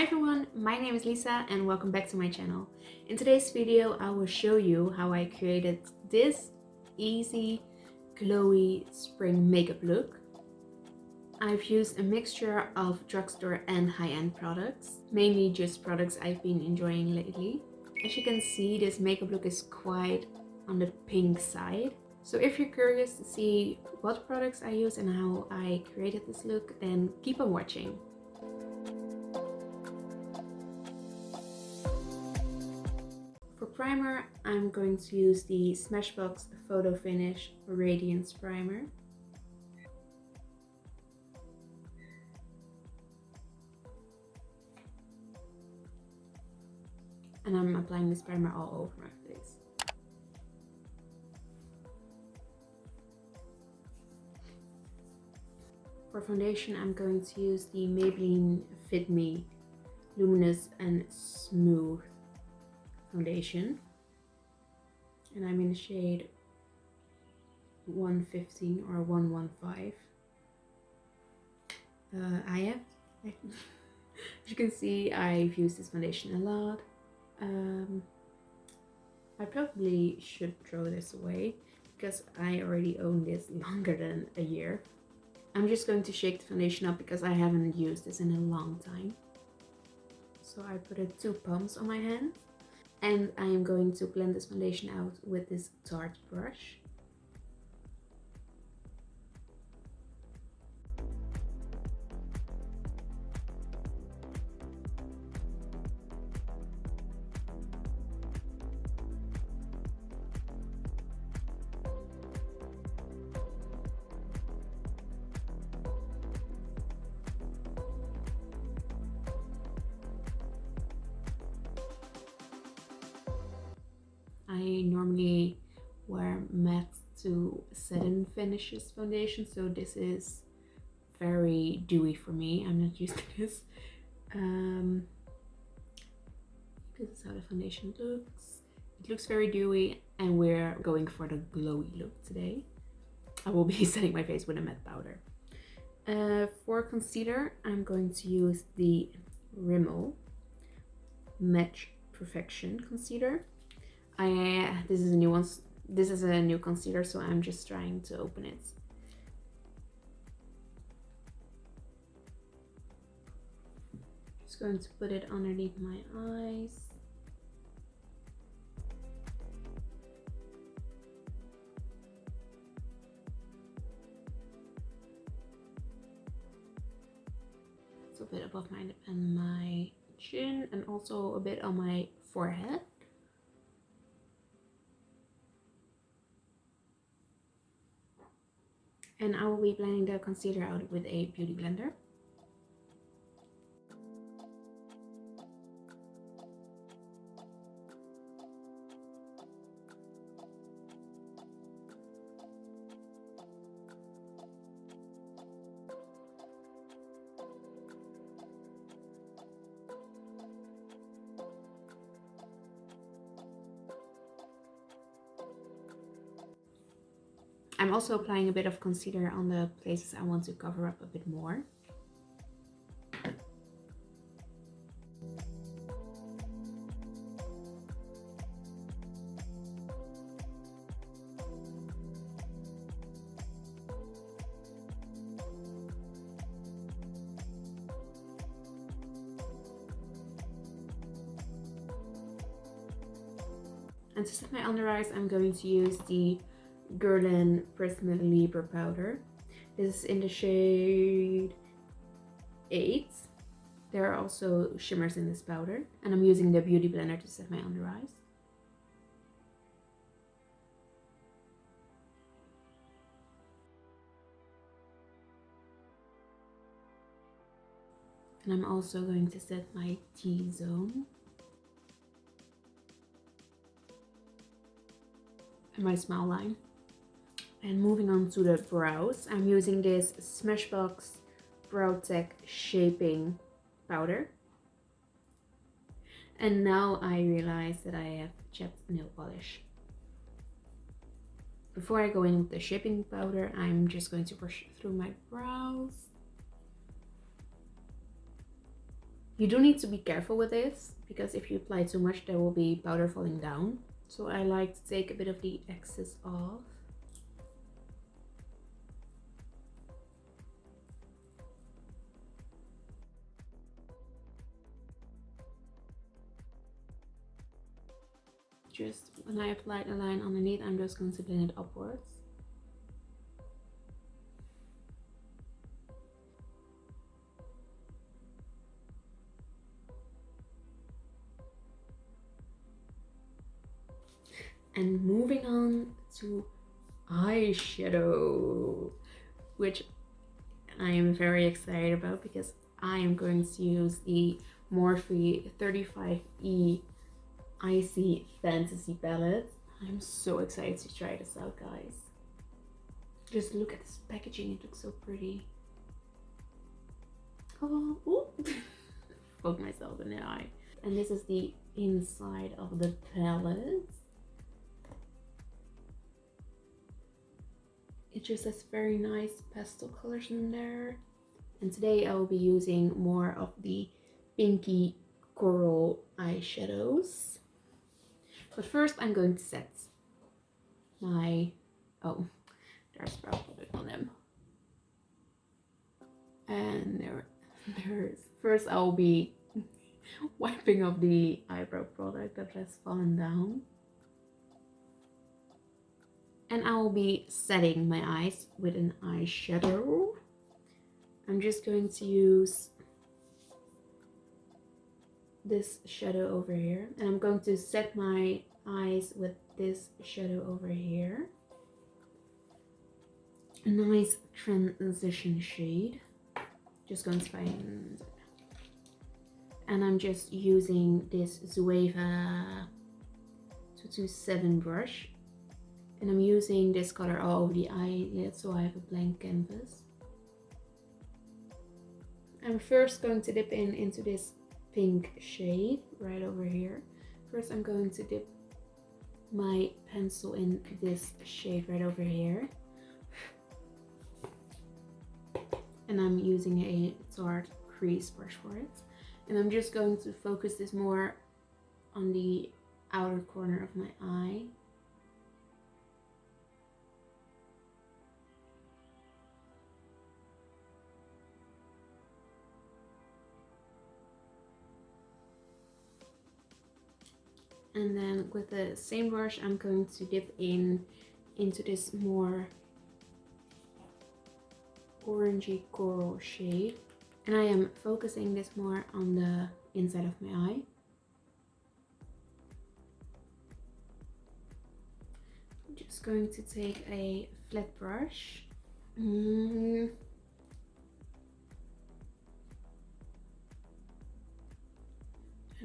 everyone, my name is Lisa and welcome back to my channel. In today's video I will show you how I created this easy glowy spring makeup look. I've used a mixture of drugstore and high-end products, mainly just products I've been enjoying lately. As you can see, this makeup look is quite on the pink side. So if you're curious to see what products I use and how I created this look, then keep on watching. For primer, I'm going to use the Smashbox Photo Finish Radiance Primer. And I'm applying this primer all over my face. For foundation, I'm going to use the Maybelline Fit Luminous and Smooth foundation. And I'm in the shade 115 or 115. As you can see, I've used this foundation a lot. I probably should throw this away because I already own this longer than a year. I'm just going to shake the foundation up because I haven't used this in a long time. So I put it 2 pumps on my hand and I am going to blend this foundation out with this Tarte brush. I normally wear matte to satin finishes foundation, so this is very dewy for me. I'm not used to this. This is how the foundation looks. It looks very dewy and we're going for the glowy look today. I will be setting my face with a matte powder. For concealer, I'm going to use the Rimmel Match Perfection concealer. This is a new one. This is a new concealer, so I'm just trying to open it. Just going to put it underneath my eyes. It's a bit above my lip and my chin, and also a bit on my forehead. And I will be blending the concealer out with a beauty blender. I'm also applying a bit of concealer on the places I want to cover up a bit more. And to set my under eyes, I'm going to use the Givenchy Prisme Libre powder. This is in the shade 8. There are also shimmers in this powder, and I'm using the beauty blender to set my under eyes. And I'm also going to set my T-zone and my smile line. And moving on to the brows, I'm using this Smashbox Brow Tech Shaping Powder. And now I realize that I have chapped nail polish. Before I go in with the shaping powder, I'm just going to brush through my brows. You do need to be careful with this, because if you apply too much, there will be powder falling down. So I like to take a bit of the excess off. Just when I apply the line underneath, I'm just going to blend it upwards. And moving on to eyeshadow, which I am very excited about because I am going to use the Morphe 35E Icy Fantasy palette. I'm so excited to try this out, guys. Just look at this packaging, it looks so pretty. Oh, ooh. Poked myself in the eye. And this is the inside of the palette. It just has very nice pastel colors in there. And today I will be using more of the pinky coral eyeshadows. But first I'm going to set my... oh, there's brow product on them. And there's... first I'll be wiping off the eyebrow product that has fallen down. And I will be setting my eyes with an eyeshadow. I'm just going to use this shadow over here. And I'm going to set my eyes with this shadow over here. A nice transition shade. Just going to find... and I'm just using this Zoeva 227 brush. And I'm using this color all over the eyelid, so I have a blank canvas. I'm first going to dip into this pink shade right over here. First I'm going to dip my pencil in this shade right over here. And I'm using a Tarte crease brush for it. And I'm just going to focus this more on the outer corner of my eye. And then with the same brush, I'm going to dip into this more orangey coral shade. And I am focusing this more on the inside of my eye. I'm just going to take a flat brush. And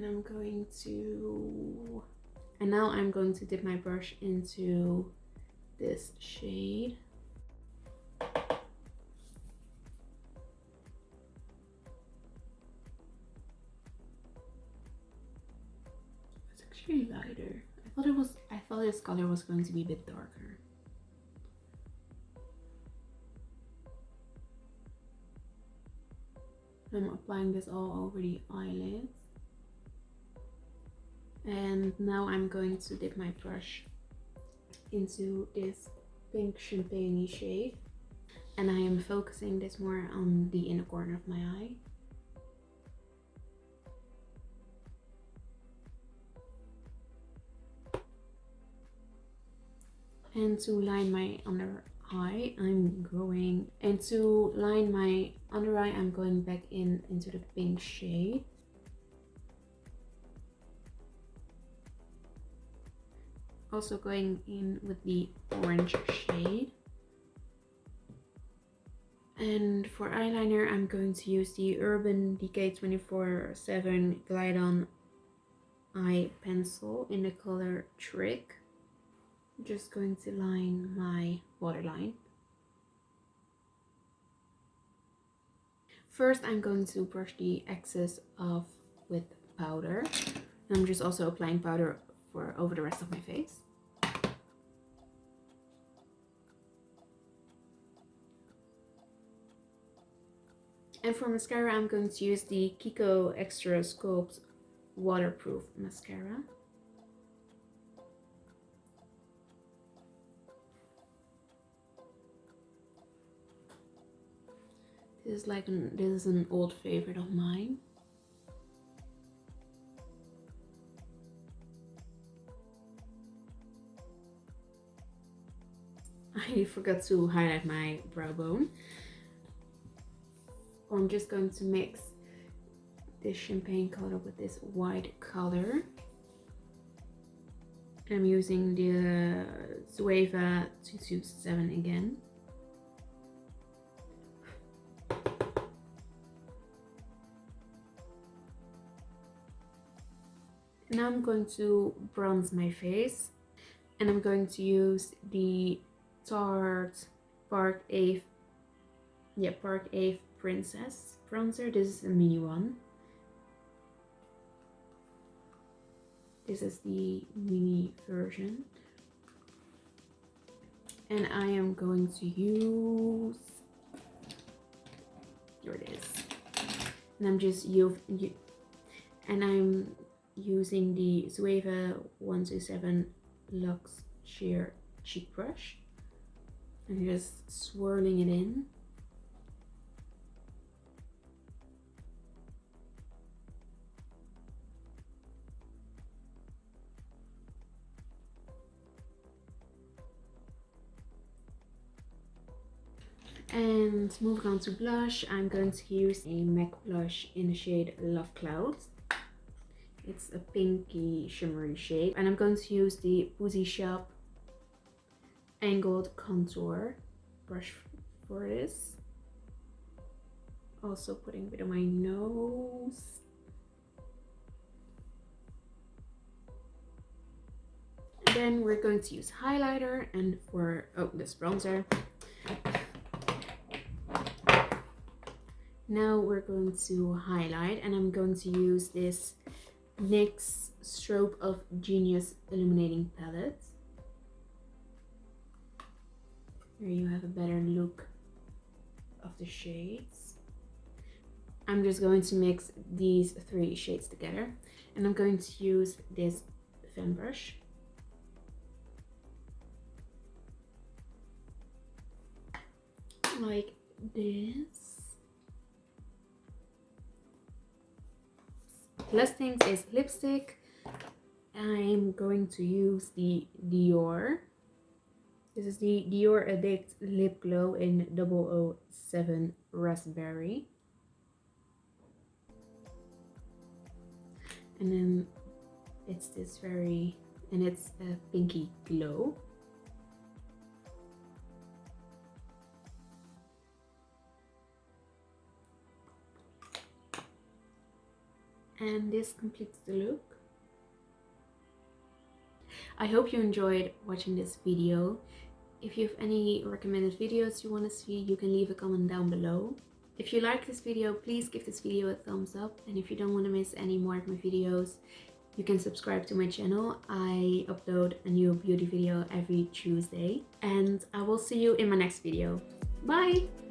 I'm going to... and now I'm going to dip my brush into this shade. It's actually lighter. I thought this color was going to be a bit darker. I'm applying this all over the eyelids. And now I'm going to dip my brush into this pink champagne shade. And I am focusing this more on the inner corner of my eye. And to line my under eye, I'm going... and to line my under eye, I'm going back into the pink shade. Also going in with the orange shade. And for eyeliner, I'm going to use the Urban Decay 24/7 Glide On Eye Pencil in the color Trick. I'm just going to line my waterline. First, I'm going to brush the excess off with powder. And I'm just also applying powder over the rest of my face. And for mascara, I'm going to use the Kiko Extra Sculpt Waterproof Mascara. This is an old favorite of mine. I forgot to highlight my brow bone. I'm just going to mix this champagne color with this white color. I'm using the Zoeva 227 again. Now I'm going to bronze my face, and I'm going to use the Tarte Park Ave Princess bronzer. This is a mini one. This is the mini version. And I am going to use, here it is. And I'm using the Zoeva 127 Luxe Sheer Cheek Brush. I'm just swirling it in. And moving on to blush, I'm going to use a MAC blush in the shade Lovecloud. It's a pinky shimmery shade. And I'm going to use the Boozy Shop Angled Contour brush for this. Also putting a bit on my nose. And then we're going to use highlighter, and for this bronzer. Now we're going to highlight, and I'm going to use this NYX Strobe of Genius Illuminating Palette. Here you have a better look of the shades. I'm just going to mix these 3 shades together, and I'm going to use this fan brush. Like this. Last thing is lipstick. I'm going to use the Dior. This is the Dior Addict Lip Glow in 007 Raspberry. And then it's this it's a pinky glow. And this completes the look. I hope you enjoyed watching this video. If you have any recommended videos you want to see, you can leave a comment down below. If you like this video, please give this video a thumbs up. And if you don't want to miss any more of my videos, you can subscribe to my channel. I upload a new beauty video every Tuesday. And I will see you in my next video. Bye!